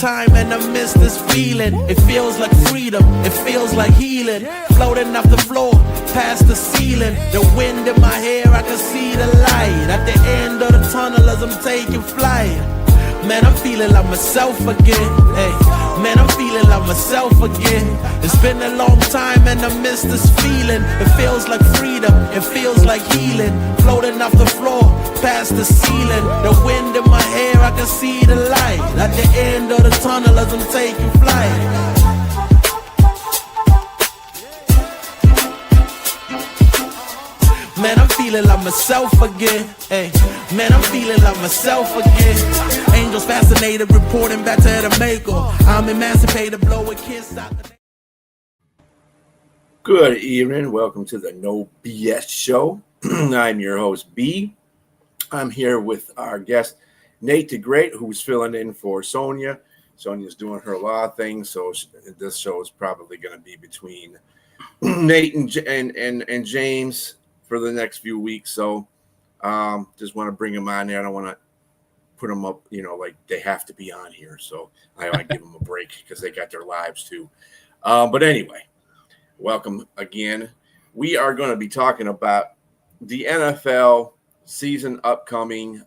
time and I miss this feeling. It feels like freedom, it feels like healing. Floating off the floor, past the ceiling. The wind in my hair, I can see the light at the end of the tunnel as I'm taking flight. Man, I'm feeling like myself again. Hey, man, I'm feeling like myself again. It's been a long time and I miss this feeling. It feels like freedom, it feels like healing. Floating off the floor, past the ceiling. The wind in my hair, I can see the light at the end of the tunnel as I'm taking flight. Man, I'm feeling like myself again. Hey, man, I'm feeling like myself again. Angels fascinated, reporting back to the maker. I'm emancipated, blow a kiss out the... Good evening. Welcome to the No BS Show. I'm your host, B. I'm here with our guest, Nate the Great, who's filling in for Sonia. Sonia's doing her law thing, so this show is probably going to be between Nate and James for the next few weeks. So just want to bring them on there. I don't want to put them up, like they have to be on here. So I want to give them a break because they got their lives too. But anyway, welcome again. We are going to be talking about the NFL season upcoming.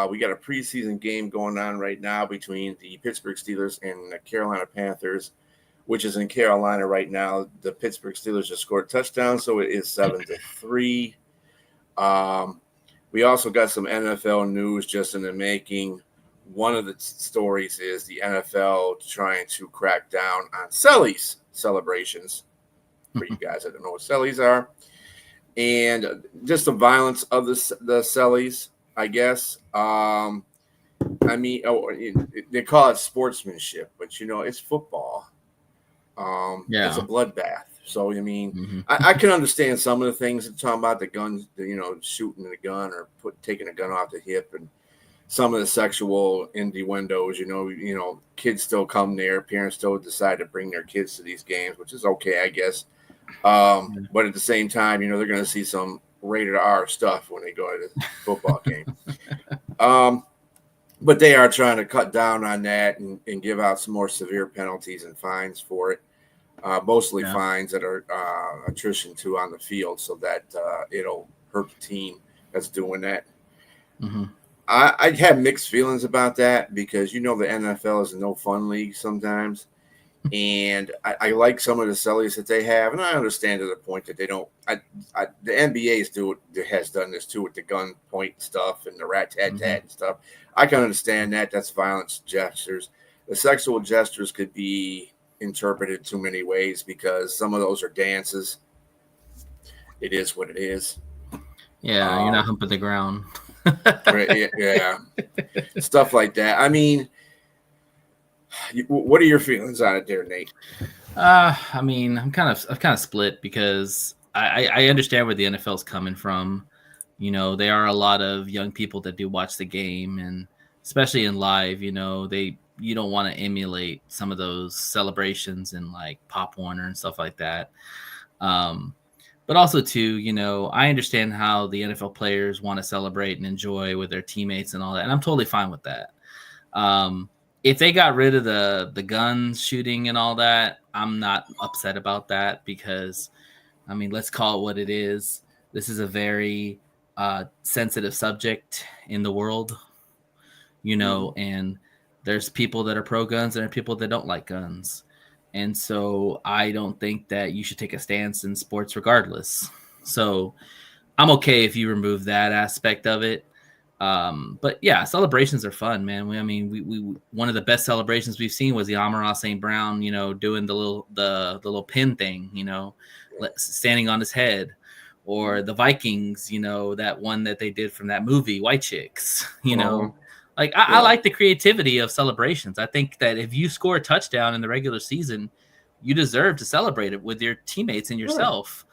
We got a preseason game going on right now between the Pittsburgh Steelers and the Carolina Panthers, which is in Carolina right now. The Pittsburgh Steelers just scored a touchdown, so it is 7-3. We also got some NFL news just in the making. One of the stories is the NFL trying to crack down on Sellies celebrations. For you guys that don't know what Sellies are, and just the violence of the Sellies, I guess. I mean, they call it sportsmanship, but it's football. It's a bloodbath. So I mean, I can understand some of the things they're talking about, the guns, shooting the gun or taking a gun off the hip, and some of the sexual innuendos. Kids still come there, parents still decide to bring their kids to these games, which is okay, I guess. But at the same time, they're going to see some rated R stuff when they go to the football game. But they are trying to cut down on that and give out some more severe penalties and fines for it. Mostly fines that are attrition to on the field, so that it'll hurt the team that's doing that. I have mixed feelings about that because the NFL is a no fun league sometimes, and I like some of the sellies that they have, and I understand to the point that they don't. The NBA has done this too with the gun point stuff and the rat-tat-tat and stuff. I can understand that. That's violence gestures. The sexual gestures could be interpreted too many ways because some of those are dances. It is what it is. Yeah, you're not humping the ground. Right, yeah. Stuff like that. I mean, what are your feelings on it there, Nate? I mean, I'm kind of split because I understand where the NFL's coming from. There are a lot of young people that do watch the game, and especially in live, you don't want to emulate some of those celebrations in like Pop Warner and stuff like that. But also too, I understand how the NFL players want to celebrate and enjoy with their teammates and all that, and I'm totally fine with that. If they got rid of the guns shooting and all that, I'm not upset about that because, I mean, let's call it what it is. This is a very sensitive subject in the world, and there's people that are pro guns and there are people that don't like guns. And so I don't think that you should take a stance in sports regardless. So I'm okay if you remove that aspect of it. But yeah, celebrations are fun, man. We one of the best celebrations we've seen was the Amon-Ra St. Brown, doing the little pin thing, standing on his head, or the Vikings, that one that they did from that movie, White Chicks, I like the creativity of celebrations. I think that if you score a touchdown in the regular season, you deserve to celebrate it with your teammates and yourself.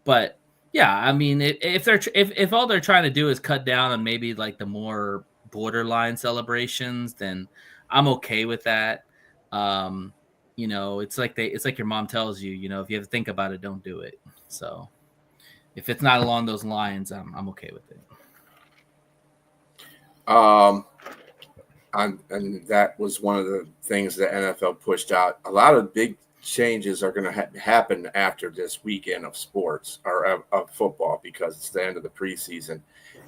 But yeah, I mean, if all they're trying to do is cut down on maybe like the more borderline celebrations, then I'm okay with that. It's like your mom tells you, if you have to think about it, don't do it. So if it's not along those lines, I'm okay with it. and that was one of the things the NFL pushed out. A lot of big changes are going to happen after this weekend of sports or of football because it's the end of the preseason.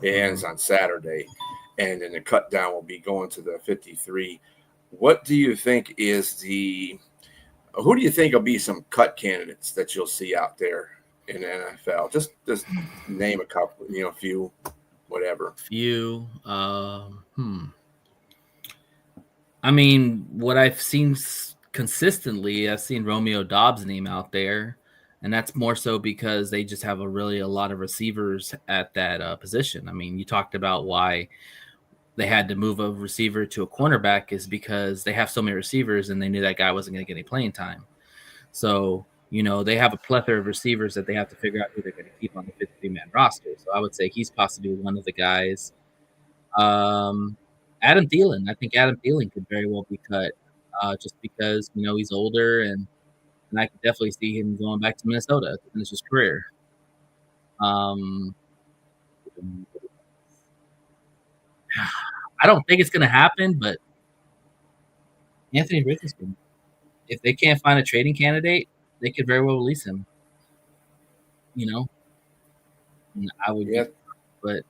It ends on Saturday, and then the cut down will be going to the 53. What do you think who do you think will be some cut candidates that you'll see out there in the NFL? Just name a couple, a few, whatever. Few. I mean, what I've seen consistently, I've seen Romeo Dobbs' name out there, and that's more so because they just have a lot of receivers at that position. I mean, you talked about why they had to move a receiver to a cornerback is because they have so many receivers and they knew that guy wasn't going to get any playing time. So, they have a plethora of receivers that they have to figure out who they're going to keep on the 53-man roster. So I would say he's possibly one of the guys. Adam Thielen. I think Adam Thielen could very well be cut just because, he's older and I could definitely see him going back to Minnesota to finish his career. I don't think it's going to happen, but Anthony Richardson, if they can't find a trading candidate, they could very well release him. And I would, but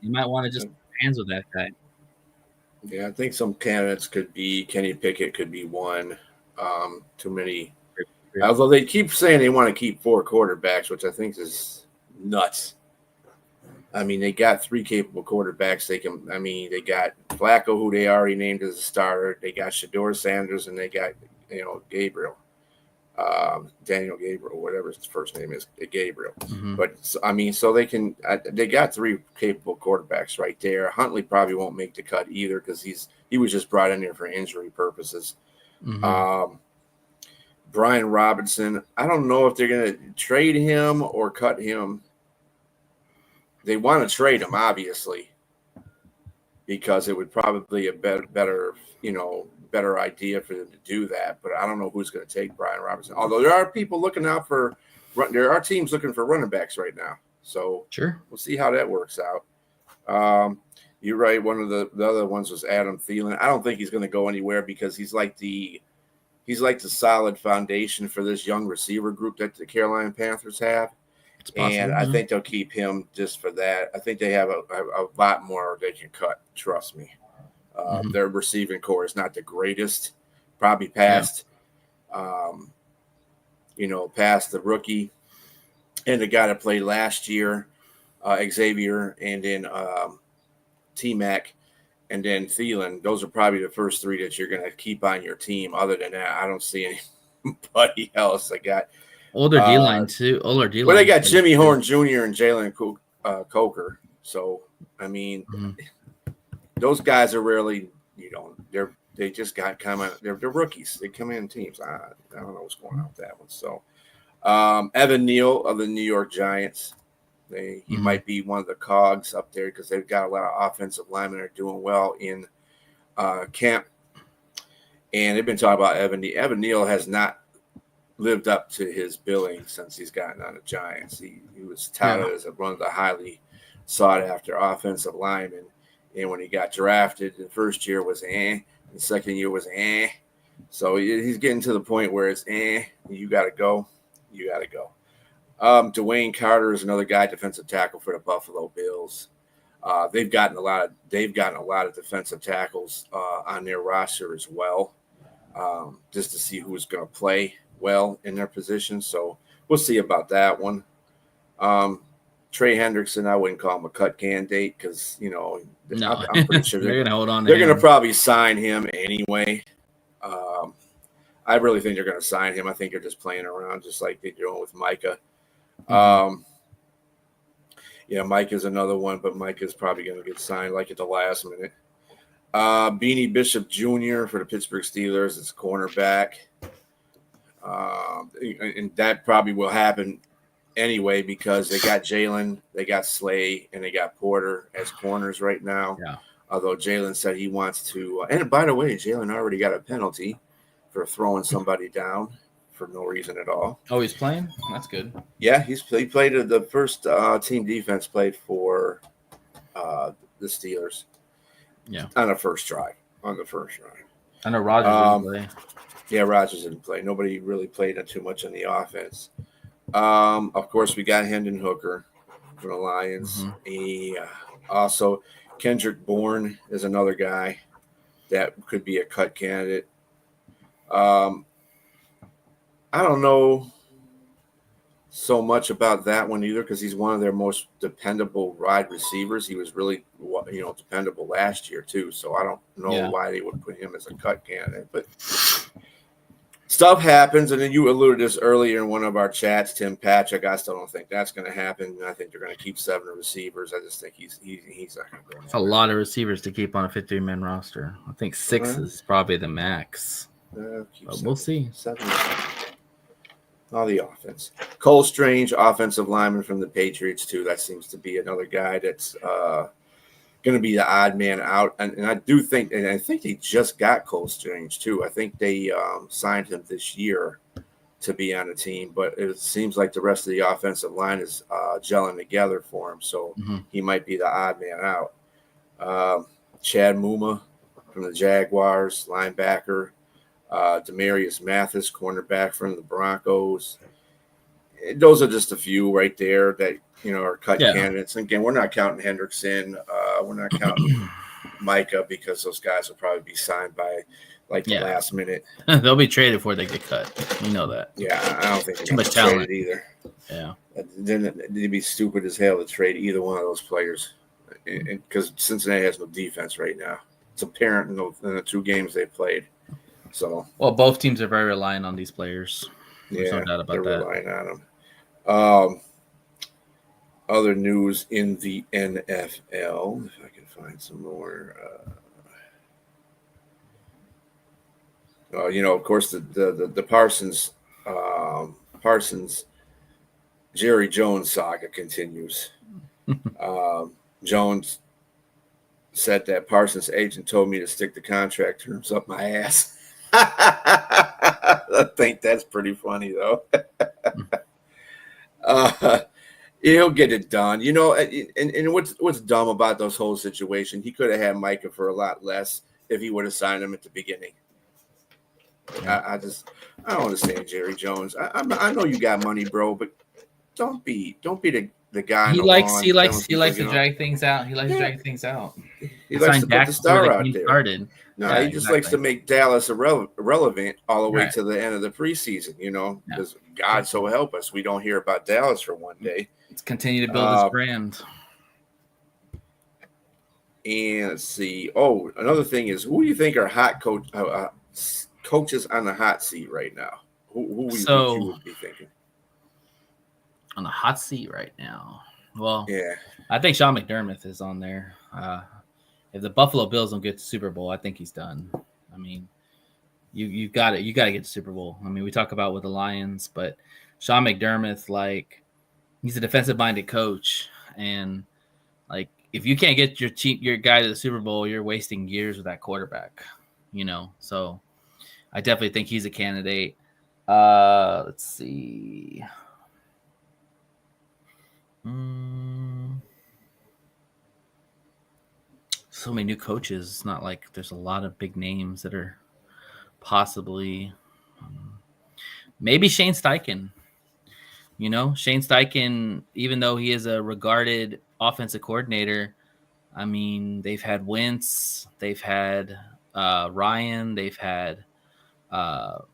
you might want to just hands with that guy. Yeah, I think some candidates could be Kenny Pickett could be one. Too many. Although they keep saying they want to keep 4 quarterbacks, which I think is nuts. I mean, they got 3 capable quarterbacks. They got Flacco, who they already named as a starter. They got Shedeur Sanders, and they got, Gabriel. Daniel Gabriel, whatever his first name is, Gabriel. Mm-hmm. But so they got 3 capable quarterbacks right there. Huntley probably won't make the cut either because he was just brought in there for injury purposes. Mm-hmm. Brian Robinson, I don't know if they're going to trade him or cut him. They want to trade him, obviously, because it would probably be a better idea for them to do that. But I don't know who's going to take Brian Robinson. Although there are people looking out there are teams looking for running backs right now. So sure, we'll see how that works out. You're right. One of the other ones was Adam Thielen. I don't think he's going to go anywhere because he's like the solid foundation for this young receiver group that the Carolina Panthers have. And I think they'll keep him just for that. I think they have a lot more they can cut. Trust me. Their receiving core is not the greatest. Probably past the rookie and the guy that played last year, Xavier, and then T-Mac, and then Thielen. Those are probably the first 3 that you're going to keep on your team. Other than that, I don't see anybody else. I got older D-line too. Older D-line. Well, they got Jimmy Horn Jr. and Jalen Coker. So, I mean, those guys are really, they just got they're rookies. They come in teams. I don't know what's going on with that one. So, Evan Neal of the New York Giants. He might be one of the cogs up there because they've got a lot of offensive linemen that are doing well in camp. And they've been talking about Evan Neal. Evan Neal has not lived up to his billing since he's gotten on the Giants. He was touted as one of the highly sought-after offensive linemen. And when he got drafted, the first year was the second year was So he's getting to the point where it's you got to go. You got to go. Dwayne Carter is another guy, defensive tackle for the Buffalo Bills. They've gotten a lot of defensive tackles on their roster as well, just to see who's going to play well in their position. So we'll see about that one. Trey Hendrickson, I wouldn't call him a cut candidate because, I'm pretty sure they're going to hold on. They're going to probably sign him anyway. I really think they're going to sign him. I think they're just playing around just like they're doing with Micah. Mike is another one, but Mike is probably going to get signed like at the last minute. Beanie Bishop Jr. for the Pittsburgh Steelers is cornerback. And that probably will happen anyway because they got Jalen, they got Slay, and they got Porter as corners right now. Yeah. Although Jalen said he wants to and by the way, Jalen already got a penalty for throwing somebody down for no reason at all. Oh, he's playing? That's good. Yeah, he played the first team defense played for the Steelers. Yeah. On the first drive. I know Rogers didn't play. Yeah, Rogers didn't play. Nobody really played too much on the offense. Of course, we got Hendon Hooker from the Lions. Mm-hmm. Also, Kendrick Bourne is another guy that could be a cut candidate. I don't know so much about that one either because he's one of their most dependable wide receivers. He was really, dependable last year too. So I don't know why they would put him as a cut candidate. But stuff happens, and then you alluded this earlier in one of our chats, Tim Patrick. I still don't think that's going to happen. I think they're going to keep 7 receivers. I just think he's not going to go. It's a lot of receivers to keep on a 53-man roster. I think 6 is probably the max. But we'll see. 7. All the offense. Cole Strange, offensive lineman from the Patriots, too. That seems to be another guy that's going to be the odd man out. And I do think, and I think they just got Cole Strange, too. I think they signed him this year to be on the team. But it seems like the rest of the offensive line is gelling together for him. So he might be the odd man out. Chad Muma from the Jaguars, linebacker. Demarius Mathis, cornerback from the Broncos. Those are just a few right there that are cut candidates. And again, we're not counting Hendrickson. We're not counting Micah because those guys will probably be signed by the last minute. They'll be traded before they get cut. You know that. Yeah, I don't think they're too much talent either. Yeah, then it'd be stupid as hell to trade either one of those players because Cincinnati has no defense right now. It's apparent in the 2 games they played. So, well, both teams are very reliant on these players. There's no doubt about they're that. relying on them. Other news in the NFL, if I can find some more. Of course, the Parsons Jerry Jones saga continues. Jones said that Parsons' agent told me to stick the contract terms up my ass. I think that's pretty funny, though. He'll get it done. And what's dumb about those whole situation, he could have had Micah for a lot less if he would have signed him at the beginning. I don't understand Jerry Jones. I know you got money, bro, but don't be the guy. He likes to drag things out. He likes to drag things out. He likes to put the star out there. Started. No, he just likes to make Dallas irrelevant all the way to the end of the preseason, because God so help us, we don't hear about Dallas for one day. Let's continue to build his brand. And let's see. Oh, another thing is, who do you think are hot coaches on the hot seat right now? Who you would be thinking? On the hot seat right now. Well, yeah, I think Sean McDermott is on there. If the Buffalo Bills don't get to Super Bowl, I think he's done. I mean, you got it. You got to get to Super Bowl. I mean, we talk about with the Lions, but Sean McDermott, he's a defensive-minded coach, and if you can't get your guy to the Super Bowl, you're wasting years with that quarterback. So I definitely think he's a candidate. Let's see. So many new coaches. It's not like there's a lot of big names that are possibly. Maybe Shane Steichen. Shane Steichen, even though he is a regarded offensive coordinator, I mean, they've had Wentz, they've had Ryan, they've had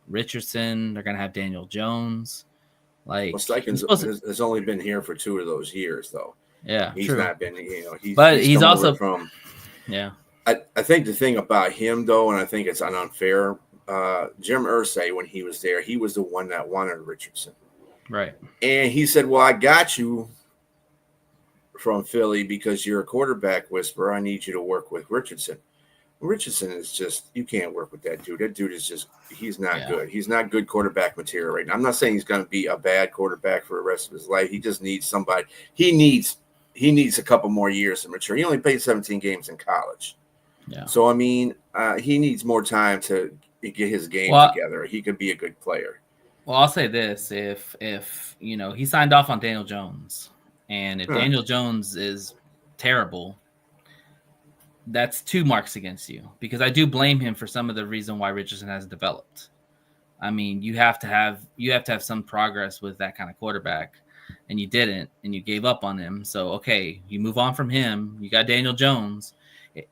Richardson. They're gonna have Daniel Jones. Steichen has only been here for 2 of those years, though. Yeah, he's not been. He's also from. Yeah, I think the thing about him, though, and I think it's unfair. Jim Irsay, when he was there, he was the one that wanted Richardson, right? And he said, "Well, I got you from Philly because you're a quarterback whisperer. I need you to work with Richardson." Richardson is just, you can't work with that dude. That dude is just, he's not good. He's not good quarterback material right now. I'm not saying he's going to be a bad quarterback for the rest of his life. He just needs somebody. He needs a couple more years to mature. He only played 17 games in college. Yeah. So, I mean, he needs more time to get his game together. He could be a good player. Well, I'll say this. If he signed off on Daniel Jones, and if Daniel Jones is terrible, that's 2 marks against you, because I do blame him for some of the reason why Richardson hasn't developed. I mean, you have to have some progress with that kind of quarterback, and you didn't, and you gave up on him. So okay, you move on from him. You got Daniel Jones.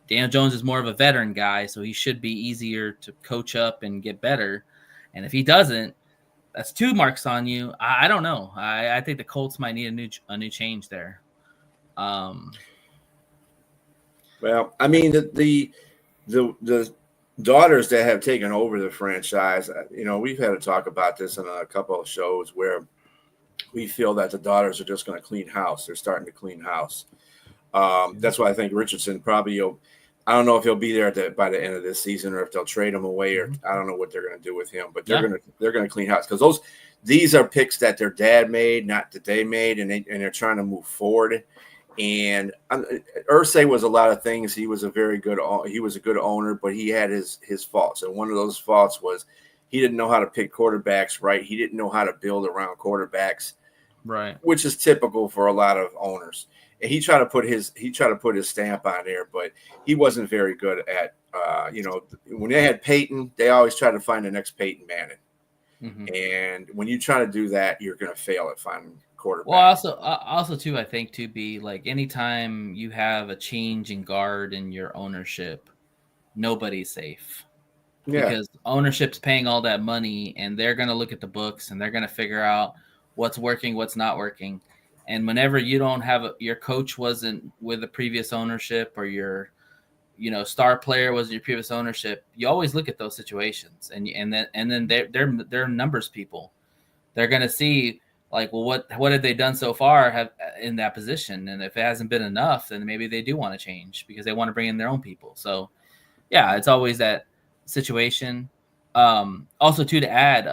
Daniel Jones is more of a veteran guy, so he should be easier to coach up and get better. And if he doesn't, that's 2 marks on you. I don't know. I think the Colts might need a new change there. Well, I mean the daughters that have taken over the franchise. We've had to talk about this in a couple of shows where we feel that the daughters are just going to clean house. They're starting to clean house. That's why I think Richardson probably. I don't know if he'll be there by the end of this season, or if they'll trade him away, or I don't know what they're going to do with him. But they're going to clean house, because these are picks that their dad made, not that they made, and they're trying to move forward. And Irsay was a lot of things. He was a good owner, but he had his faults. And one of those faults was he didn't know how to pick quarterbacks right. He didn't know how to build around quarterbacks, right, which is typical for a lot of owners. And he tried to put his stamp on there, but he wasn't very good at when they had Peyton, they always try to find the next Peyton Manning. Mm-hmm. And when you try to do that, you're going to fail at finding quarterback. Well, also too, I think to be like, anytime you have a change in guard in your ownership, nobody's safe. Yeah. Because ownership's paying all that money, and they're going to look at the books, and they're going to figure out what's working, what's not working. And whenever you don't have your coach wasn't with the previous ownership, or your star player was your previous ownership, you always look at those situations, and then they're numbers people. They're going to see, like, well, what have they done so far in that position? And if it hasn't been enough, then maybe they do want to change, because they want to bring in their own people. So yeah, it's always that situation. Also too, to add,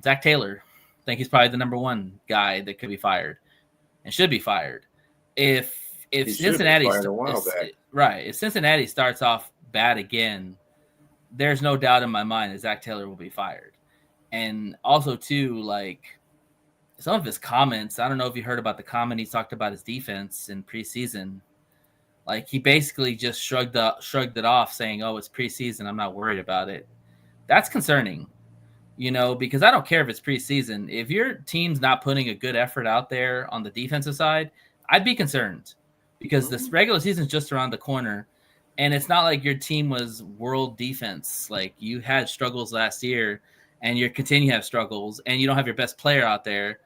Zach Taylor, I think he's probably the number 1 guy that could be fired and should be fired. If Cincinnati if Cincinnati starts off bad again, there's no doubt in my mind that Zach Taylor will be fired. And also too, like, some of his comments, I don't know if you heard about the comment he talked about his defense in preseason. Like, he basically just shrugged it off, saying, "Oh, it's preseason, I'm not worried about it." That's concerning, because I don't care if it's preseason. If your team's not putting a good effort out there on the defensive side, I'd be concerned, because this regular season's just around the corner, and it's not like your team was world defense. Like, you had struggles last year, and you continue to have struggles, and you don't have your best player out there.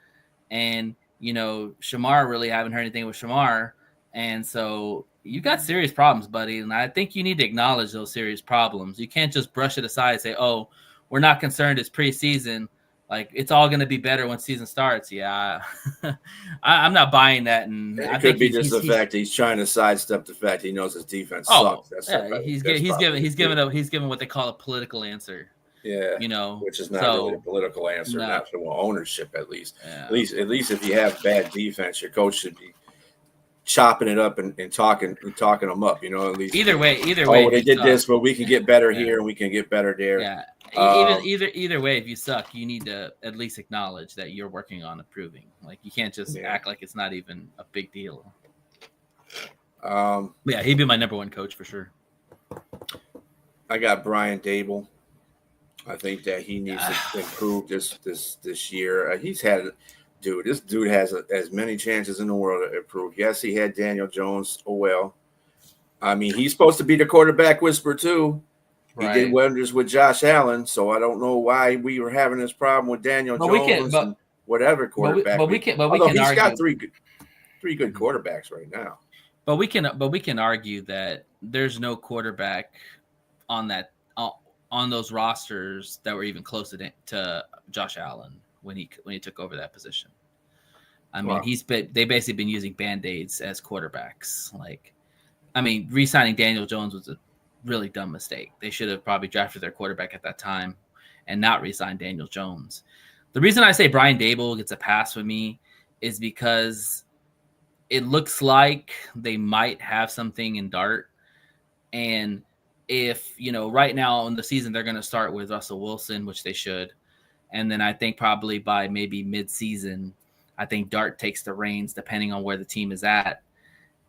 And, Shamar, really haven't heard anything with Shamar. And so you got serious problems, buddy. And I think you need to acknowledge those serious problems. You can't just brush it aside and say, "Oh, we're not concerned. It's preseason. Like, it's all going to be better when season starts." Yeah, I'm not buying that. And it could be just the fact he's trying to sidestep the fact he knows his defense sucks. That's he's given what they call a political answer. Yeah, which is not really a political answer, not from ownership, at least. Yeah. At least if you have bad defense, your coach should be chopping it up and talking them up. At least either way. They did this, but we can get better here and we can get better there. Yeah. Either way, if you suck, you need to at least acknowledge that you're working on improving. Like, you can't just act like it's not even a big deal. Yeah, he'd be my number 1 coach for sure. I got Brian Dable. I think that he needs to improve this year. This dude has as many chances in the world to improve. Yes, he had Daniel Jones. Oh, well. I mean, he's supposed to be the quarterback whisperer too. Right. He did wonders with Josh Allen, so I don't know why we were having this problem with Daniel Jones and whatever quarterback. He's got three good quarterbacks right now. But we can argue that there's no quarterback on those rosters that were even close to Josh Allen when he took over that position. I mean, they basically been using Band-Aids as quarterbacks. Like, I mean, re-signing Daniel Jones was a really dumb mistake. They should have probably drafted their quarterback at that time and not re-signed Daniel Jones. The reason I say Brian Dable gets a pass with me is because it looks like they might have something in Dart. And if, right now in the season, they're going to start with Russell Wilson, which they should. And then I think probably by maybe mid-season, I think Dart takes the reins depending on where the team is at.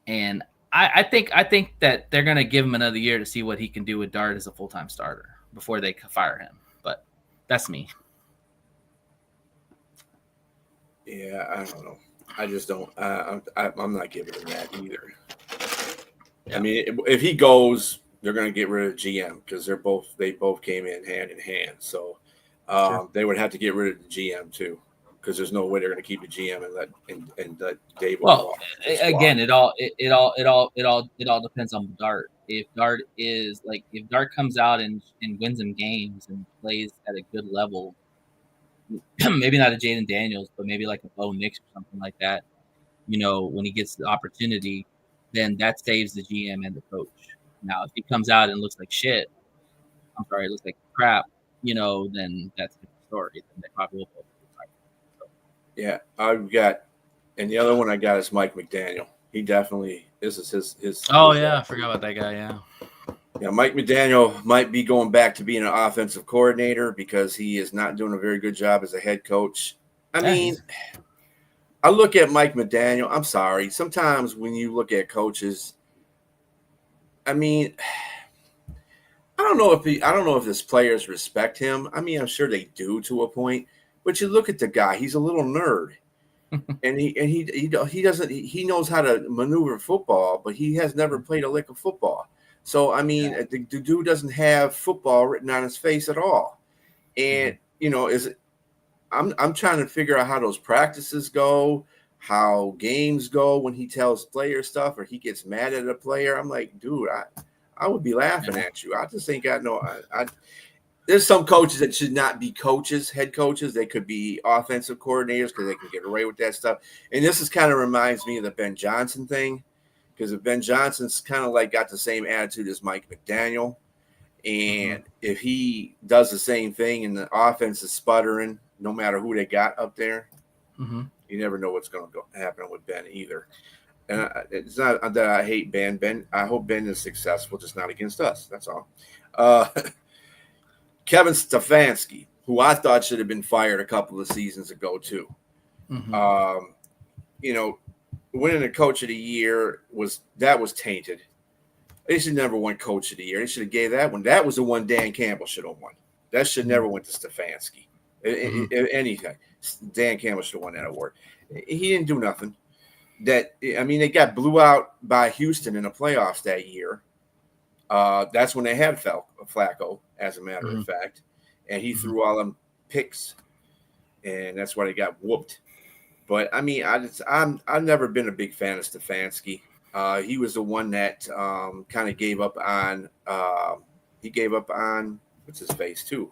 And I think that they're gonna give him another year to see what he can do with Dart as a full-time starter before they fire him. But that's me. Yeah, I don't know. I just don't. I'm not giving him that either. Yeah. I mean, if he goes, they're going to get rid of GM because they both came in hand. So they would have to get rid of the GM too, because there's no way they're going to keep the GM and let Dable Well, walk. again, it all depends on Dart. If Dart is like if Dart comes out and wins some games and plays at a good level, maybe not a Jaden Daniels, but maybe like a Bo Nix or something like that. When he gets the opportunity, then that saves the GM and the coach. Now, if he comes out and looks like shit, I'm sorry, it looks like crap, then that's a different story. Then they probably will. Yeah, I've got, and the other one I got is Mike McDaniel. He definitely this is his. Oh yeah, I forgot about that guy. Yeah. Yeah, Mike McDaniel might be going back to being an offensive coordinator because he is not doing a very good job as a head coach. I mean, I look at Mike McDaniel. I'm sorry. Sometimes when you look at coaches, I mean, I don't know if his players respect him. I mean, I'm sure they do to a point. But you look at the guy; he's a little nerd, and he doesn't he knows how to maneuver football, but he has never played a lick of football. So I mean, the dude doesn't have football written on his face at all. And I'm trying to figure out how those practices go, how games go when he tells players stuff or he gets mad at a player. I'm like, dude, I would be laughing at you. I just ain't got no. There's some coaches that should not be coaches, head coaches. They could be offensive coordinators because they can get away with that stuff. And this is kind of reminds me of the Ben Johnson thing, because Ben Johnson's kind of like got the same attitude as Mike McDaniel. And if he does the same thing and the offense is sputtering, no matter who they got up there, you never know what's going to happen with Ben either. And it's not that I hate Ben. I hope Ben is successful, just not against us. That's all. Kevin Stefanski, who I thought should have been fired a couple of seasons ago too. Winning the coach of the year was tainted. They should never won coach of the year. They should have gave that one. That was the one Dan Campbell should have won. That should never went to Stefanski. Anything. Dan Campbell should have won that award. He didn't do nothing. They got blew out by Houston in the playoffs that year. That's when they had Flacco, as a matter of fact, and he threw all them picks, and that's why they got whooped. But I mean, I've never been a big fan of Stefanski. He was the one that kind of gave up on. He gave up on what's his face too.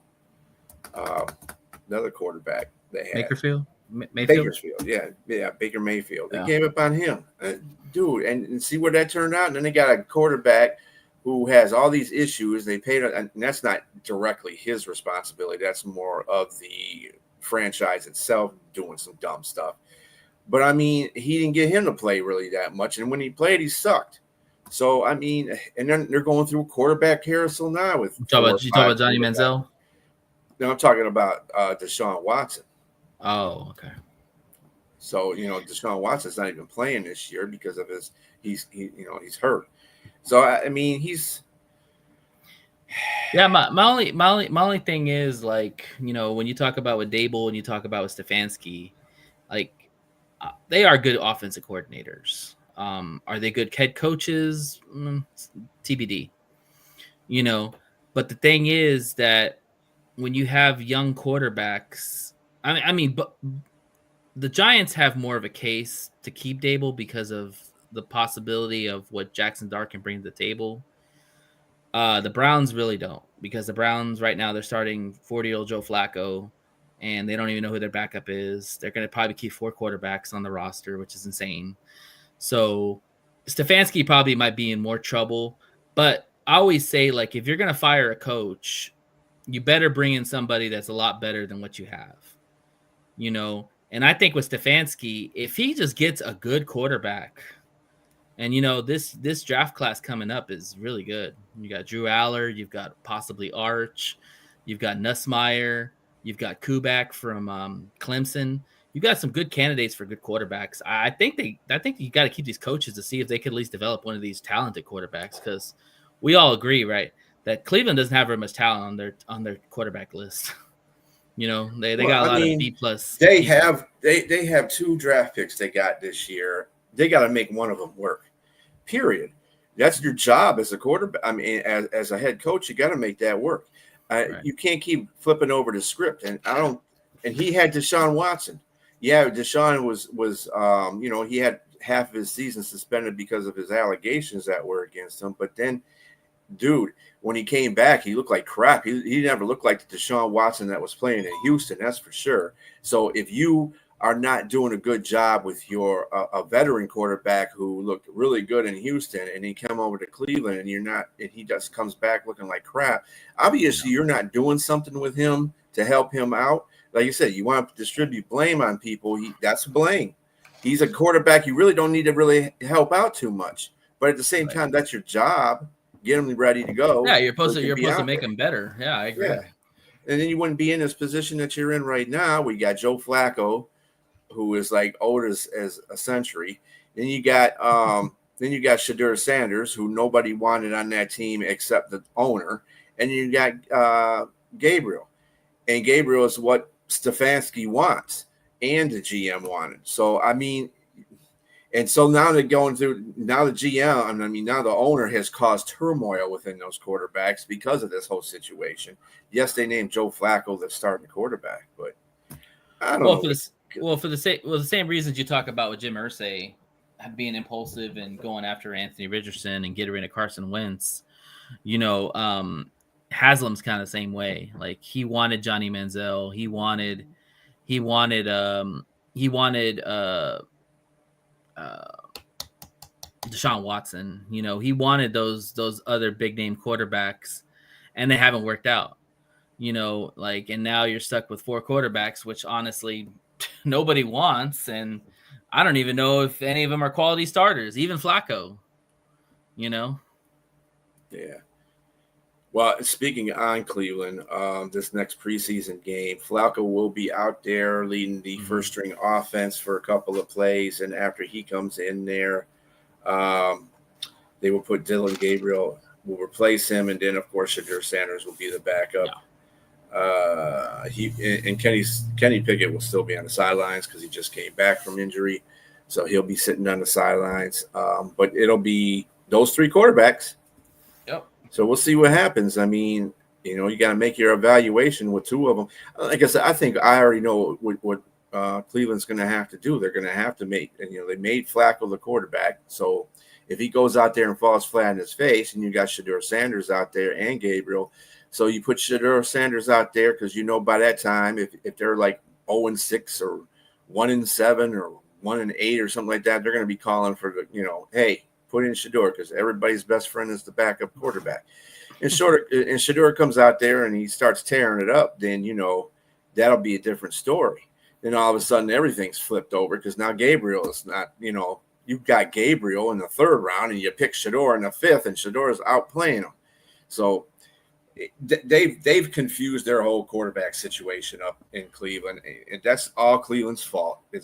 Another quarterback they had. Bakersfield, yeah, Baker Mayfield. They gave up on him, dude, and see where that turned out. And then they got a quarterback who has all these issues. They paid, and that's not directly his responsibility. That's more of the franchise itself doing some dumb stuff. But I mean, he didn't get him to play really that much, and when he played, he sucked. So I mean, and then they're going through quarterback carousel now with. You talk about Johnny Manziel? No, I'm talking about Deshaun Watson. Oh, okay. So Deshaun Watson's not even playing this year because of he's hurt. So I mean, he's. Yeah, my only thing is, like, when you talk about with Dable and you talk about with Stefanski, like, they are good offensive coordinators. Are they good head coaches? TBD. But the thing is that when you have young quarterbacks, but the Giants have more of a case to keep Dable because of the possibility of what Jackson Dart can bring to the table. The Browns really don't, because the Browns right now, they're starting 40-year-old Joe Flacco, and they don't even know who their backup is. They're going to probably keep 4 quarterbacks on the roster, which is insane. So Stefanski probably might be in more trouble. But I always say, like, if you're going to fire a coach, you better bring in somebody that's a lot better than what you have. And I think with Stefanski, if he just gets a good quarterback, and this draft class coming up is really good. You got Drew Aller, you've got possibly Arch, you've got Nussmeier, you've got Kuback from Clemson. you got some good candidates for good quarterbacks. I think you got to keep these coaches to see if they could at least develop one of these talented quarterbacks, because we all agree, right, that Cleveland doesn't have very much talent on their quarterback list. They got a lot of B plus. They have 2 draft picks they got this year. They got to make one of them work. Period. That's your job as a quarterback. I mean, as a head coach, you got to make that work. Right. You can't keep flipping over the script. And And he had Deshaun Watson. Yeah, Deshaun was he had half of his season suspended because of his allegations that were against him. But then, dude, when he came back, he looked like crap. He never looked like the Deshaun Watson that was playing in Houston, that's for sure. So if you are not doing a good job with your a veteran quarterback who looked really good in Houston, and he come over to Cleveland and he just comes back looking like crap, obviously you're not doing something with him to help him out. Like you said, you want to distribute blame on people. That's blame. He's a quarterback. You really don't need to really help out too much. But at the same time, that's your job. Get him ready to go. Yeah, you're supposed to make him better. Yeah, I agree. Yeah. And then you wouldn't be in this position that you're in right now. We got Joe Flacco, who is like old as a century. Then you got Shadur Sanders, who nobody wanted on that team except the owner. And you got Gabriel. And Gabriel is what Stefanski wants and the GM wanted. So, I mean, and so now they're going through, now the GM, now the owner has caused turmoil within those quarterbacks because of this whole situation. Yes, they named Joe Flacco the starting quarterback, but I don't know. For the same reasons you talk about with Jim Irsay being impulsive and going after Anthony Richardson and getting rid of Carson Wentz, Haslam's kind of the same way. Like, he wanted Johnny Manziel. He wanted Deshaun Watson. He wanted those other big name quarterbacks, and they haven't worked out. And now you're stuck with 4 quarterbacks, which honestly nobody wants, and I don't even know if any of them are quality starters, even Flacco. Yeah. Well, speaking on Cleveland, this next preseason game, Flacco will be out there leading the first string offense for a couple of plays. And after he comes in there, they will put Dylan Gabriel, will replace him. And then, of course, Shadur Sanders will be the backup. Yeah. Kenny Pickett will still be on the sidelines because he just came back from injury. So he'll be sitting on the sidelines. But it'll be those 3 quarterbacks. So we'll see what happens. I mean, you got to make your evaluation with 2 of them. Like I said, I think I already know what Cleveland's going to have to do. They're going to have to make, and they made Flacco the quarterback. So if he goes out there and falls flat in his face, and you got Shadur Sanders out there and Gabriel, so you put Shadur Sanders out there because by that time, if they're like 0-6 or 1-7 or 1-8 or something like that, they're going to be calling for hey, put in Shadur because everybody's best friend is the backup quarterback. And Shadur comes out there and he starts tearing it up, then, that'll be a different story. Then all of a sudden everything's flipped over because now Gabriel is not, you've got Gabriel in the 3rd round and you pick Shadur in the 5th and Shadur is outplaying him. So they've confused their whole quarterback situation up in Cleveland. And that's all Cleveland's fault. They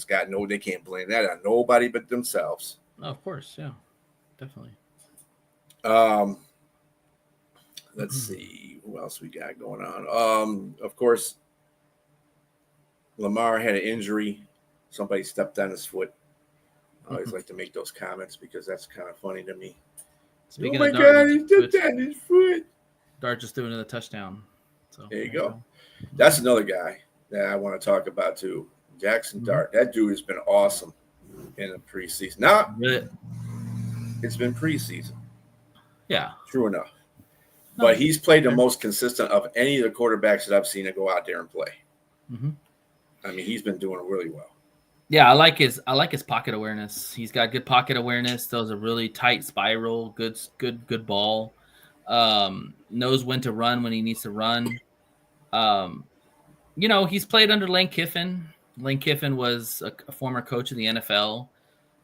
can't blame that on nobody but themselves. Oh, of course. Yeah. Definitely. Let's see who else we got going on. Of course, Lamar had an injury. Somebody stepped on his foot. I always like to make those comments because that's kind of funny to me. Speaking oh my God, he stepped on his foot. Dart just threw another touchdown. So there you go. That's another guy that I want to talk about too. Jackson Dart. That dude has been awesome in the preseason. Now, it's been preseason. Yeah. True enough. But he's played the most consistent of any of the quarterbacks that I've seen to go out there and play. Mm-hmm. I mean, he's been doing really well. Yeah, I like his pocket awareness. He's got good pocket awareness. Throws a really tight spiral. Good ball. Knows when to run when he needs to run. He's played under Lane Kiffin. Lane Kiffin was a former coach of the NFL,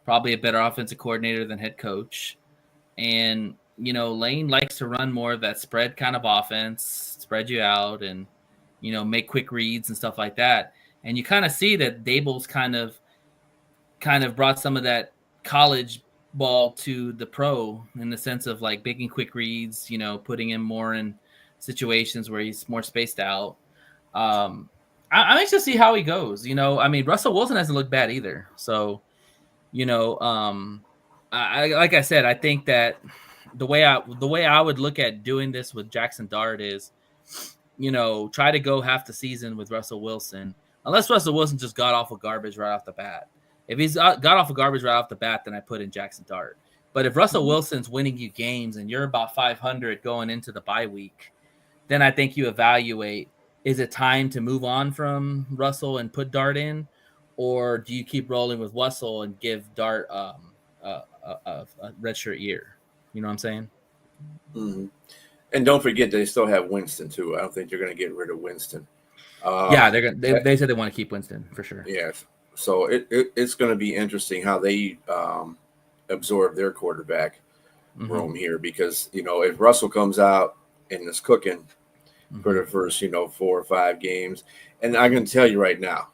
probably a better offensive coordinator than head coach. And, Lane likes to run more of that spread kind of offense, spread you out and, make quick reads and stuff like that. And you kind of see that Dable's kind of brought some of that college ball to the pro in the sense of like making quick reads, putting him more in situations where he's more spaced out. I'm anxious to see how he goes. I mean, Russell Wilson hasn't looked bad either. So, I like I said, I think that the way I would look at doing this with Jackson Dart is, try to go half the season with Russell Wilson, unless Russell Wilson just got off of garbage right off the bat. If he's got off of garbage right off the bat, then I put in Jackson Dart. But if Russell Wilson's winning you games and you're about 500 going into the bye week, then I think you evaluate, is it time to move on from Russell and put Dart in? Or do you keep rolling with Russell and give Dart a redshirt year? You know what I'm saying? Mm-hmm. And don't forget, they still have Winston, too. I don't think they're going to get rid of Winston. Yeah, they said they want to keep Winston for sure. Yes. So it's going to be interesting how they absorb their quarterback room here, because, if Russell comes out and is cooking for the first, 4 or 5 games, and I can tell you right now,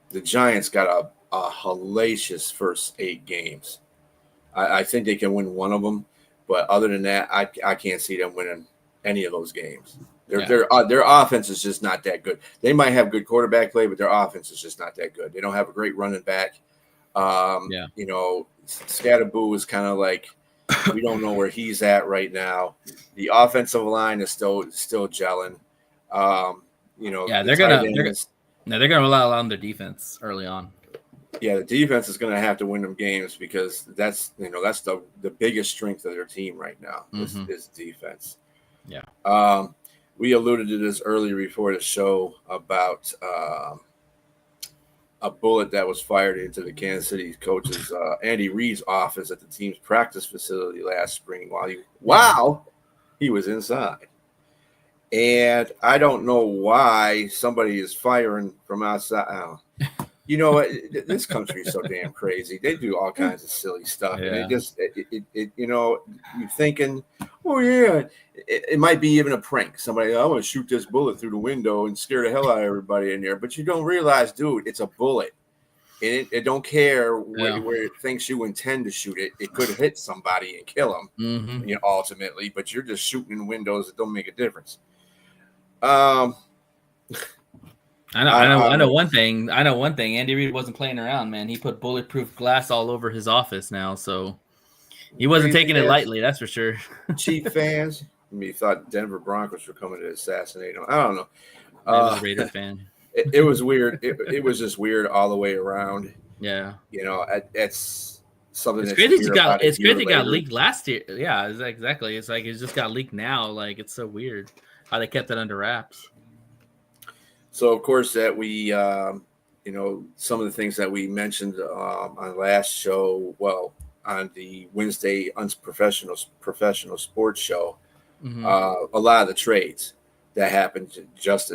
the Giants got a hellacious first 8 games. I think they can win one of them, but other than that, I can't see them winning any of those games. Their offense is just not that good. They might have good quarterback play, but their offense is just not that good. They don't have a great running back. Scatterboo is kind of like, we don't know where he's at right now. The offensive line is still gelling. They're gonna rely on their defense early on. Yeah, the defense is going to have to win them games, because that's the biggest strength of their team right now is defense. Yeah. We alluded to this earlier before the show about a bullet that was fired into the Kansas City coach's Andy Reid's office at the team's practice facility last spring while he was inside. And I don't know why somebody is firing from outside. You know what? This country is so damn crazy. They do all kinds of silly stuff. Yeah. And you're thinking, oh, yeah, it might be even a prank. Somebody, I want to shoot this bullet through the window and scare the hell out of everybody in there. But you don't realize, dude, it's a bullet. And it don't care where it thinks you intend to shoot it. It could hit somebody and kill them, ultimately. But you're just shooting in windows that don't make a difference. I know one thing. Andy Reid wasn't playing around, man. He put bulletproof glass all over his office now, so he wasn't taking it lightly. That's for sure. Chief fans, thought Denver Broncos were coming to assassinate him. I don't know. He was a Raider fan. It was weird. It was just weird all the way around. Yeah. It's something. It's crazy. It got leaked last year. Yeah, exactly. It's like it just got leaked now. Like, it's so weird how they kept it under wraps. So, of course, that we, some of the things that we mentioned on last show, on the Wednesday professional sports show, a lot of the trades that happened just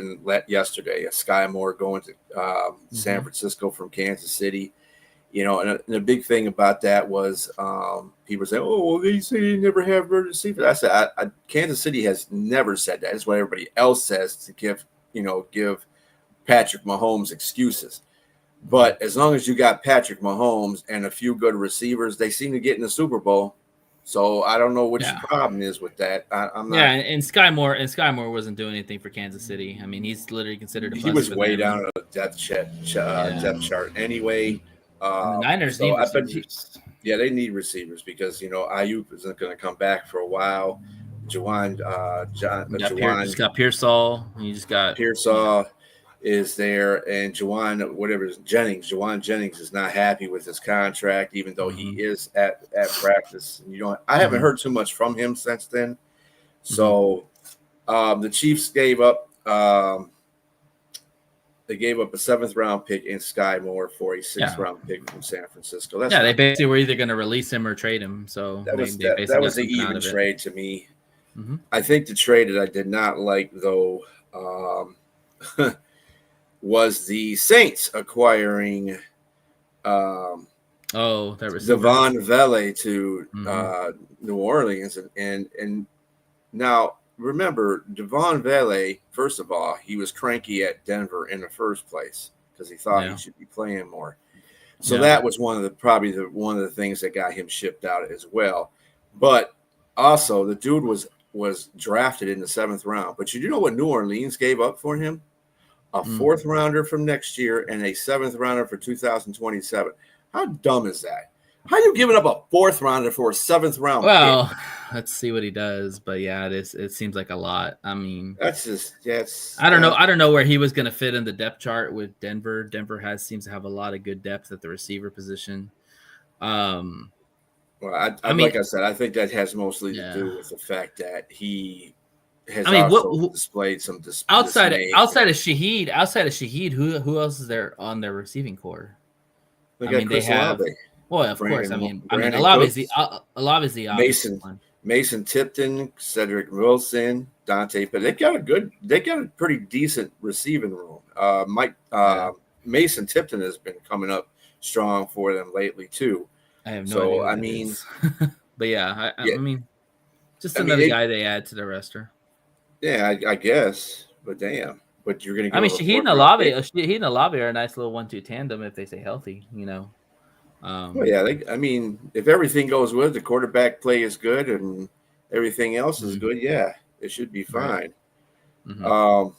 yesterday. Sky Moore going to San Francisco from Kansas City. And the big thing about that was people say, oh, well, they say they never have receivers. I said, Kansas City has never said that. It's what everybody else says to give Patrick Mahomes excuses. But as long as you got Patrick Mahomes and a few good receivers, they seem to get in the Super Bowl. So I don't know what your problem is with that. I'm not. Yeah, and Sky Moore wasn't doing anything for Kansas City. I mean, he's literally considered a bust. He was way down on the depth chart anyway. The Niners need receivers. They need receivers because Ayuk isn't going to come back for a while. Juwan got Pearsall. You just got Pearsall is there, and Juwan Jennings is not happy with his contract, even though he is at practice. I haven't heard too much from him since then. So the Chiefs gave up. They gave up a 7th round pick in Sky Moore for a 6th round pick from San Francisco. They basically were either going to release him or trade him. So that was an even trade to me. I think the trade that I did not like, though, was the Saints acquiring Devon Vele to New Orleans. And now, remember, Devon Vele, first of all, he was cranky at Denver in the first place. because he thought Yeah. he should be playing more. So Yeah. that was one of the things that got him shipped out as well. But also, the dude was drafted in the 7th round. But you know what New Orleans gave up for him? A 4th rounder from next year and a 7th rounder for 2027. How dumb is that? How are you giving up a 4th rounder for a 7th round Well, pick? let's see what he does. But yeah, it seems like a lot. I mean, That's I don't know. I don't know where he was going to fit in the depth chart with Denver. Denver seems to have a lot of good depth at the receiver position. Well, I mean, like I said, I think that has mostly to yeah. do with the fact that he has I mean, also displayed some outside dismay. of Shaheed, who else is there on their receiving core? They I got mean, Chris they have. Olave, Well, of course. Brandon Olave is Cooks, the obvious one. Mason Tipton, Cedric Wilson, Dante, but they got a pretty decent receiving room. Mason Tipton has been coming up strong for them lately too. I have no idea who that is. But yeah, I mean, just another guy they add to the roster. Yeah, I guess. But damn. But you're going to I mean, give Shaheed and Olave are a nice little 1-2 tandem if they stay healthy, you know. Well, yeah, if everything goes well, the quarterback play is good and everything else is good, yeah, it should be fine. Right.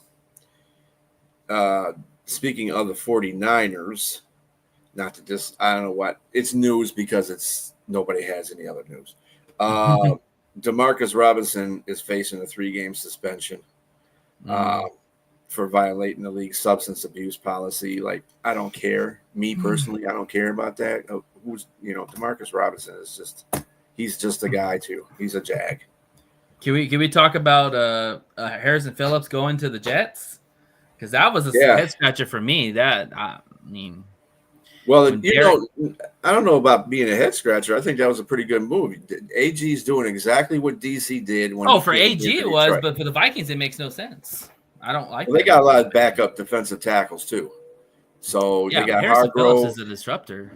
Speaking of the 49ers, not to just, I don't know what, it's news because nobody has any other news. Demarcus Robinson is facing a 3-game suspension for violating the league's substance abuse policy. Like, I don't care. Me personally, I don't care about that. Demarcus Robinson he's just a guy too. He's a jag. Can we talk about Harrison Phillips going to the Jets? Because that was a head scratcher for me. I don't know about being a head scratcher. I think that was a pretty good move. AG's doing exactly what DC did. For AG it was, but for the Vikings it makes no sense. I don't like. Well, they got a lot of backup defensive tackles too. So they got Harrison Hargrove. Phillips is a disruptor.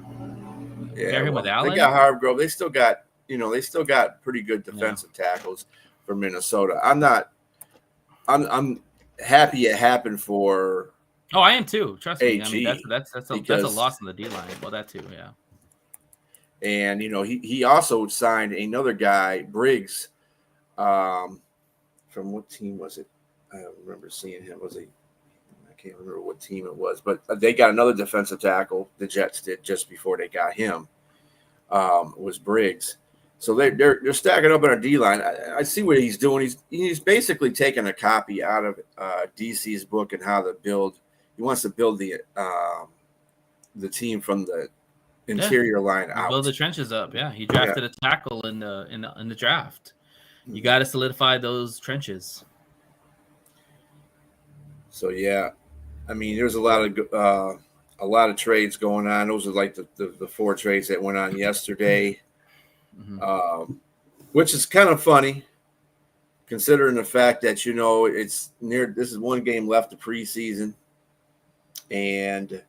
Yeah, with Allen. They got Hargrove. They still got pretty good defensive tackles for Minnesota. I'm happy it happened for. Oh, I am too. Trust me. AG, I mean, that's a loss in the D line. Well, that too, yeah. And he also signed another guy, Briggs. From what team was it? I don't remember seeing him. I can't remember what team it was, but they got another defensive tackle. The Jets did just before they got him. Was Briggs. So they're stacking up on our D line. I see what he's doing. He's basically taking a copy out of DC's book and how to build. He wants to build the team from the interior line out. Build the trenches up. Yeah, he drafted a tackle in the draft. You got to solidify those trenches. So yeah, I mean, there's a lot of trades going on. Those are like the 4 trades that went on yesterday, which is kind of funny, considering the fact that it's near. This is 1 game left of preseason, and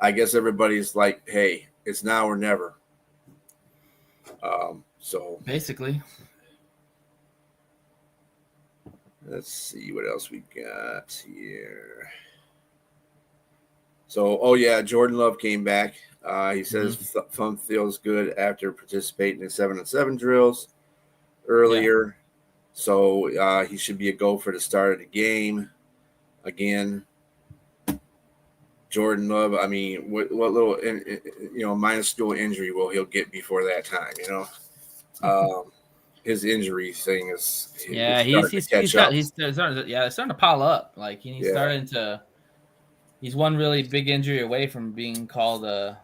I guess everybody's like, "Hey, it's now or never." So basically. Let's see what else we got here. So, Jordan Love came back. He says fun feels good after participating in 7-on-7 drills earlier. Yeah. So he should be a go for the start of the game again. Jordan Love, I mean, what little minuscule injury will he'll get before that time? His injury thing is he's starting to pile up. Like he's starting to. He's one really big injury away from being called a